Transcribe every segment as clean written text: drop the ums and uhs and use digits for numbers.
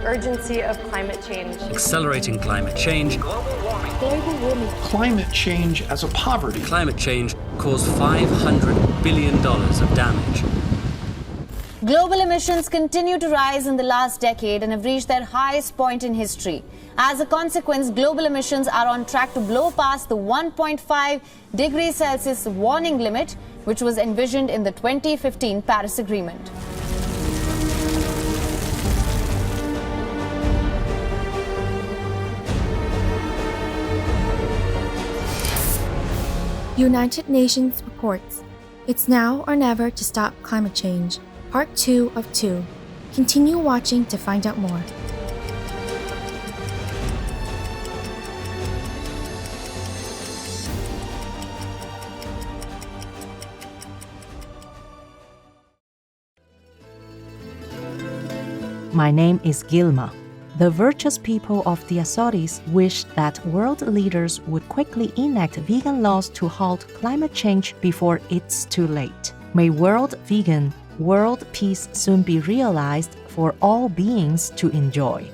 urgency of climate change. Accelerating climate change. Global warming. Climate change as a poverty. Climate change caused $500 billion of damage. Global emissions continue to rise in the last decade and have reached their highest point in history. As a consequence, global emissions are on track to blow past the 1.5 degrees Celsius warning limit, which was envisioned in the 2015 Paris Agreement. United Nations reports, "It's now or never to stop climate change." Part 2 of 2. Continue watching to find out more. My name is Gilma. The virtuous people of the Azores wish that world leaders would quickly enact vegan laws to halt climate change before it's too late. May world peace soon be realized for all beings to enjoy.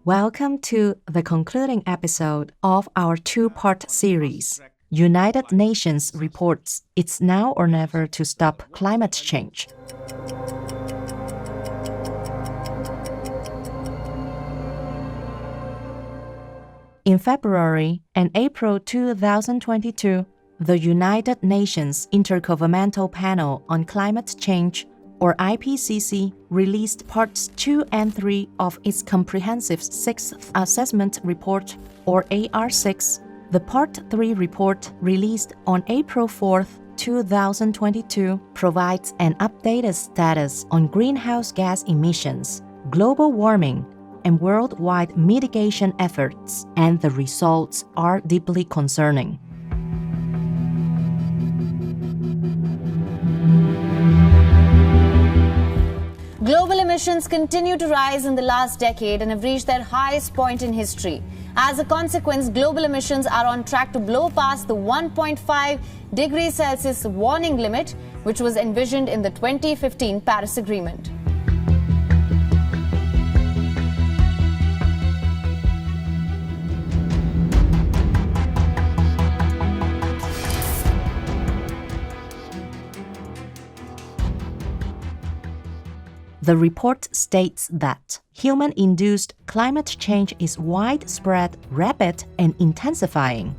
Welcome to the concluding episode of our two-part series. United Nations reports it's now or never to stop climate change. In February and April 2022, the United Nations Intergovernmental Panel on Climate Change, or IPCC, released Parts 2 and 3 of its comprehensive Sixth Assessment Report, or AR6. The Part 3 report, released on April 4, 2022, provides an updated status on greenhouse gas emissions, global warming, and worldwide mitigation efforts, and the results are deeply concerning. Global emissions continue to rise in the last decade and have reached their highest point in history. As a consequence, global emissions are on track to blow past the 1.5 degrees Celsius warning limit, which was envisioned in the 2015 Paris Agreement. The report states that human-induced climate change is widespread, rapid, and intensifying.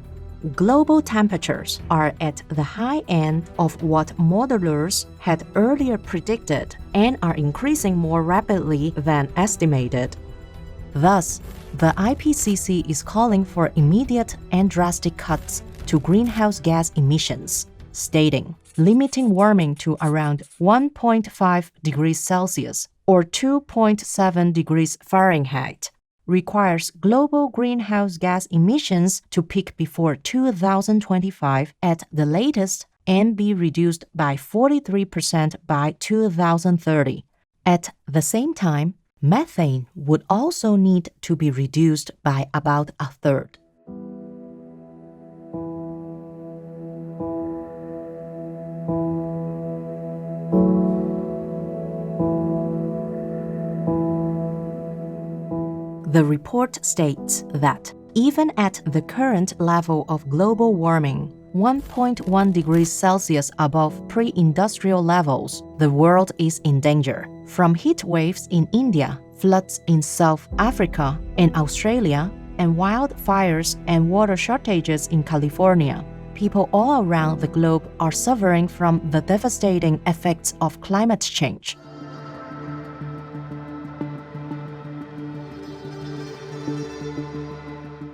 Global temperatures are at the high end of what modelers had earlier predicted and are increasing more rapidly than estimated. Thus, the IPCC is calling for immediate and drastic cuts to greenhouse gas emissions, stating, limiting warming to around 1.5 degrees Celsius or 2.7 degrees Fahrenheit requires global greenhouse gas emissions to peak before 2025 at the latest and be reduced by 43% by 2030. At the same time, methane would also need to be reduced by about a third. The report states that even at the current level of global warming, 1.1 degrees Celsius above pre-industrial levels, the world is in danger. From heat waves in India, floods in South Africa and Australia, and wildfires and water shortages in California, people all around the globe are suffering from the devastating effects of climate change.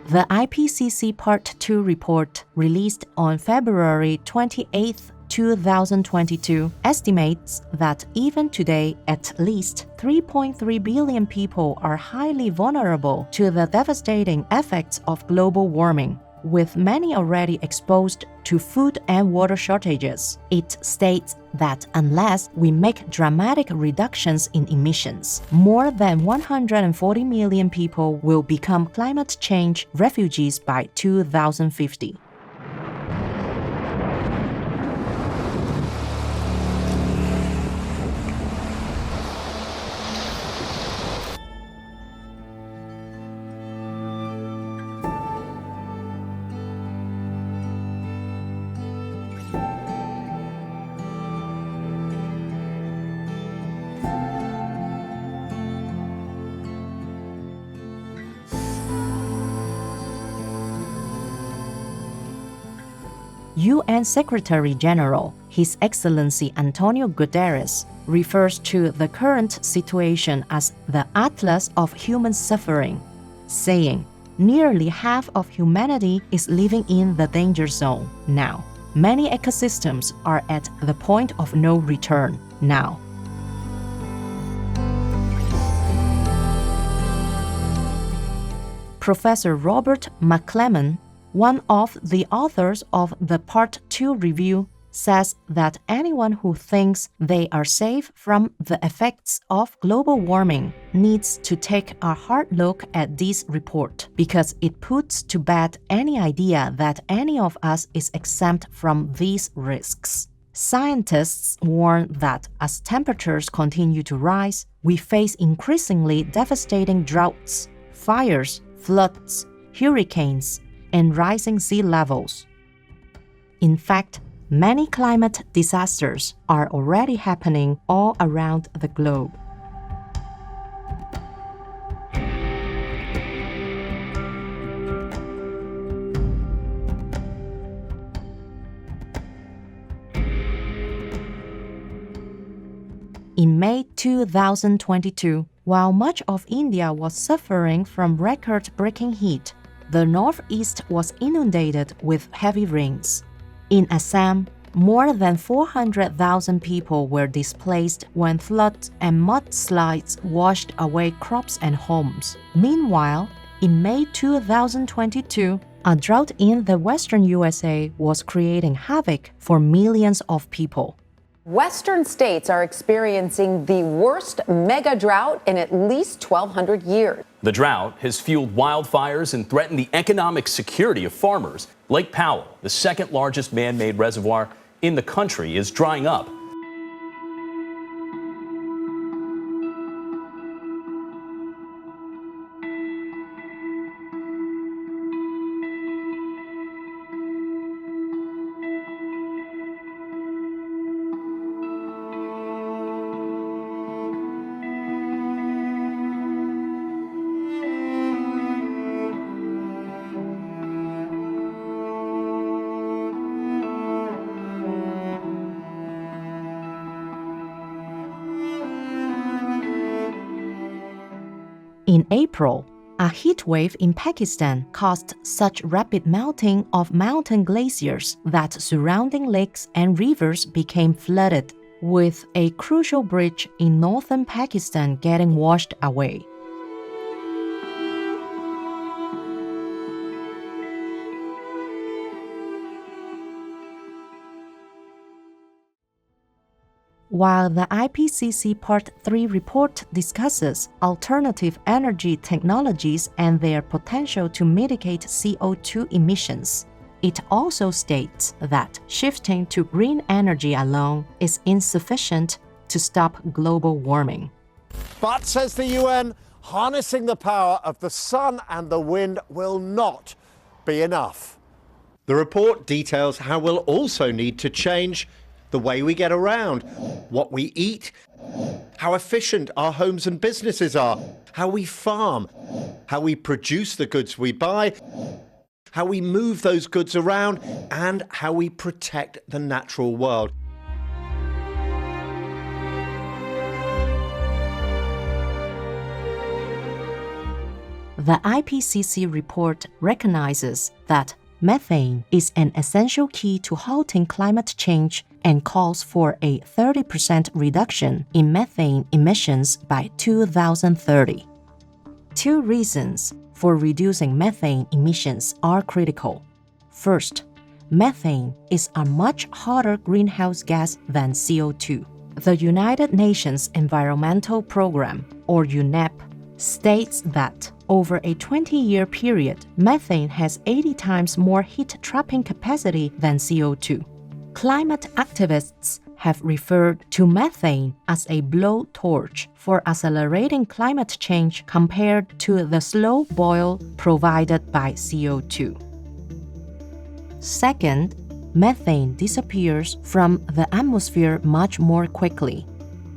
The IPCC Part 2 report, released on February 28, 2022, estimates that even today, at least 3.3 billion people are highly vulnerable to the devastating effects of global warming, with many already exposed to food and water shortages. It states that unless we make dramatic reductions in emissions, more than 140 million people will become climate change refugees by 2050. UN Secretary-General, His Excellency Antonio Guterres, refers to the current situation as the Atlas of human suffering, saying, "Nearly half of humanity is living in the danger zone now. Many ecosystems are at the point of no return now." Professor Robert McClellan, one of the authors of the Part 2 review, says that anyone who thinks they are safe from the effects of global warming needs to take a hard look at this report because it puts to bed any idea that any of us is exempt from these risks. Scientists warn that as temperatures continue to rise, we face increasingly devastating droughts, fires, floods, hurricanes, and rising sea levels. In fact, many climate disasters are already happening all around the globe. In May 2022, while much of India was suffering from record-breaking heat, the northeast was inundated with heavy rains. In Assam, more than 400,000 people were displaced when floods and mudslides washed away crops and homes. Meanwhile, in May 2022, a drought in the western USA was creating havoc for millions of people. Western states are experiencing the worst mega drought in at least 1,200 years. The drought has fueled wildfires and threatened the economic security of farmers. Lake Powell, the second largest man-made reservoir in the country, is drying up. In April, a heat wave in Pakistan caused such rapid melting of mountain glaciers that surrounding lakes and rivers became flooded, with a crucial bridge in northern Pakistan getting washed away. While the IPCC Part 3 report discusses alternative energy technologies and their potential to mitigate CO2 emissions, it also states that shifting to green energy alone is insufficient to stop global warming. But, says the UN, harnessing the power of the sun and the wind will not be enough. The report details how we'll also need to change the way we get around, what we eat, how efficient our homes and businesses are, how we farm, how we produce the goods we buy, how we move those goods around, and how we protect the natural world. The IPCC report recognizes that methane is an essential key to halting climate change and calls for a 30% reduction in methane emissions by 2030. Two reasons for reducing methane emissions are critical. First, methane is a much hotter greenhouse gas than CO2. The United Nations Environmental Programme, or UNEP, states that over a 20-year period, methane has 80 times more heat-trapping capacity than CO2. Climate activists have referred to methane as a blowtorch for accelerating climate change compared to the slow boil provided by CO2. Second, methane disappears from the atmosphere much more quickly.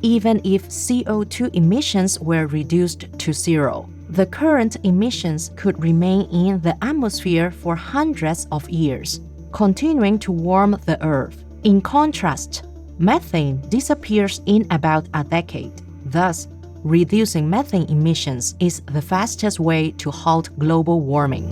Even if CO2 emissions were reduced to zero, the current emissions could remain in the atmosphere for hundreds of years, continuing to warm the Earth. In contrast, methane disappears in about a decade. Thus, reducing methane emissions is the fastest way to halt global warming.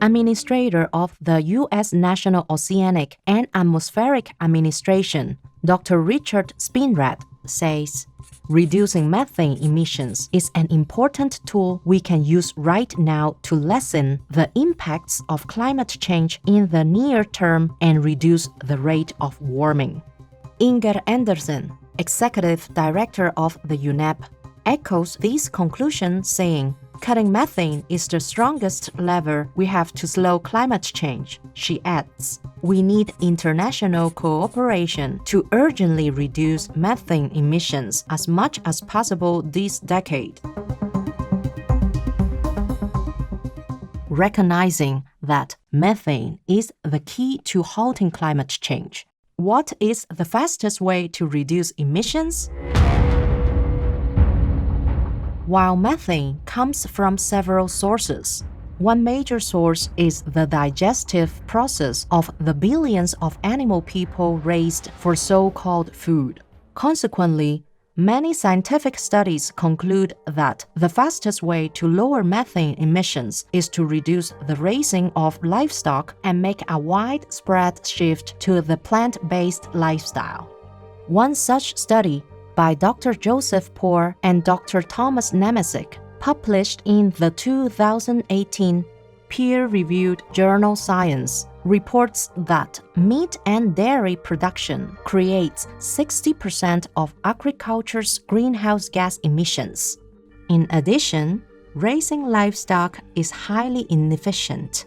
Administrator of the U.S. National Oceanic and Atmospheric Administration, Dr. Richard Spinrad, says, reducing methane emissions is an important tool we can use right now to lessen the impacts of climate change in the near term and reduce the rate of warming. Inger Andersen, Executive Director of the UNEP, echoes this conclusion, saying, cutting methane is the strongest lever we have to slow climate change. She adds, we need international cooperation to urgently reduce methane emissions as much as possible this decade. Recognizing that methane is the key to halting climate change, what is the fastest way to reduce emissions? While methane comes from several sources, one major source is the digestive process of the billions of animal people raised for so-called food. Consequently, many scientific studies conclude that the fastest way to lower methane emissions is to reduce the raising of livestock and make a widespread shift to the plant-based lifestyle. One such study by Dr. Joseph Poore and Dr. Thomas Nemesic, published in the 2018 peer-reviewed journal Science, reports that meat and dairy production creates 60% of agriculture's greenhouse gas emissions. In addition, raising livestock is highly inefficient,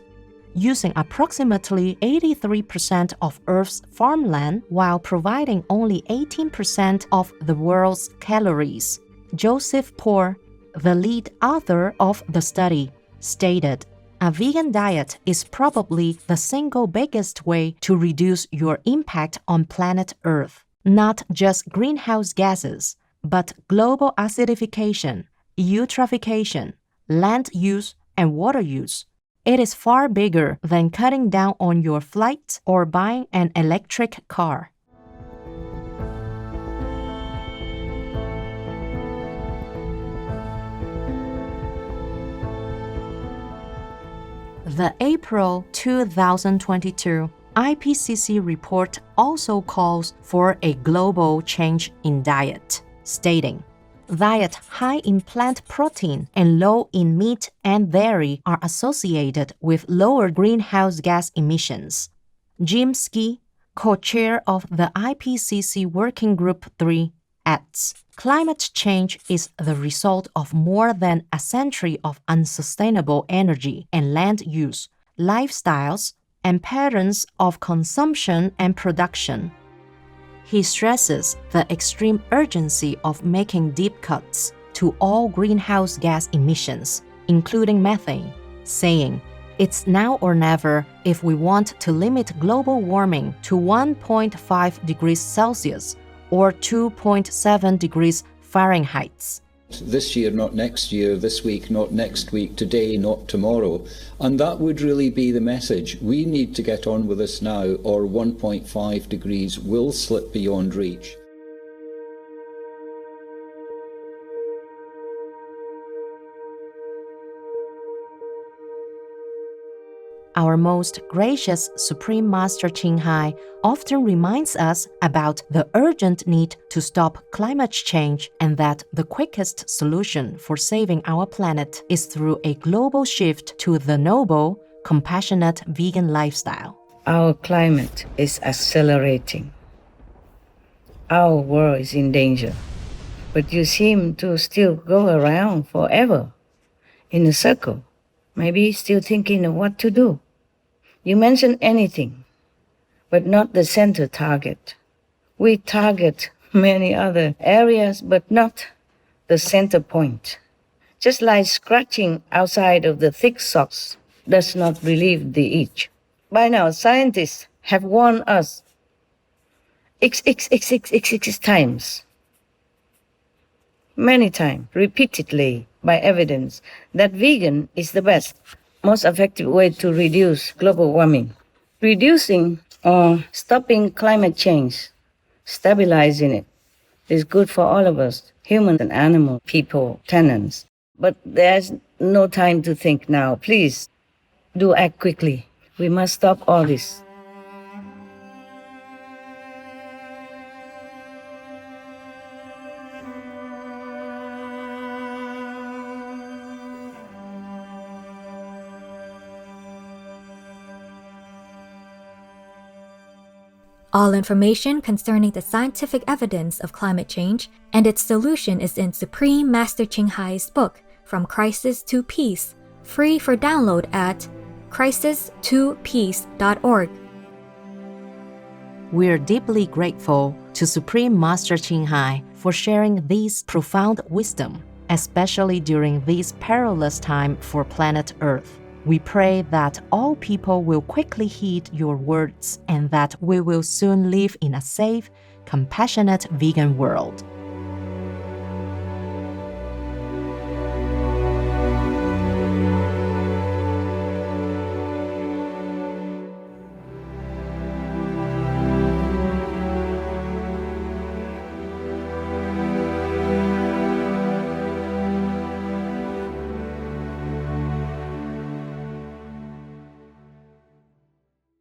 using approximately 83% of Earth's farmland while providing only 18% of the world's calories. Joseph Poore, the lead author of the study, stated, a vegan diet is probably the single biggest way to reduce your impact on planet Earth. Not just greenhouse gases, but global acidification, eutrophication, land use, and water use. It is far bigger than cutting down on your flights or buying an electric car. The April 2022 IPCC report also calls for a global change in diet, stating, diet high in plant protein and low in meat and dairy are associated with lower greenhouse gas emissions. Jim Ski, co-chair of the IPCC Working Group 3, adds, climate change is the result of more than a century of unsustainable energy and land use, lifestyles, and patterns of consumption and production. He stresses the extreme urgency of making deep cuts to all greenhouse gas emissions, including methane, saying, it's now or never if we want to limit global warming to 1.5 degrees Celsius or 2.7 degrees Fahrenheit. This year, not next year, this week, not next week, today, not tomorrow. And that would really be the message. We need to get on with this now, or 1.5 degrees will slip beyond reach. Our most gracious Supreme Master Ching Hai often reminds us about the urgent need to stop climate change and that the quickest solution for saving our planet is through a global shift to the noble, compassionate vegan lifestyle. Our climate is accelerating. Our world is in danger. But you seem to still go around forever in a circle, maybe still thinking of what to do. You mention anything, but not the center target. We target many other areas, but not the center point. Just like scratching outside of the thick socks does not relieve the itch. By now, scientists have warned us x times, many times, repeatedly, by evidence, that vegan is the best, most effective way to reduce global warming. Reducing or stopping climate change, stabilizing it, is good for all of us, human and animal, people, tenants. But there's no time to think now. Please, do act quickly. We must stop all this. All information concerning the scientific evidence of climate change and its solution is in Supreme Master Ching Hai's book, From Crisis to Peace, free for download at crisis2peace.org. We're deeply grateful to Supreme Master Ching Hai for sharing this profound wisdom, especially during this perilous time for planet Earth. We pray that all people will quickly heed your words and that we will soon live in a safe, compassionate vegan world.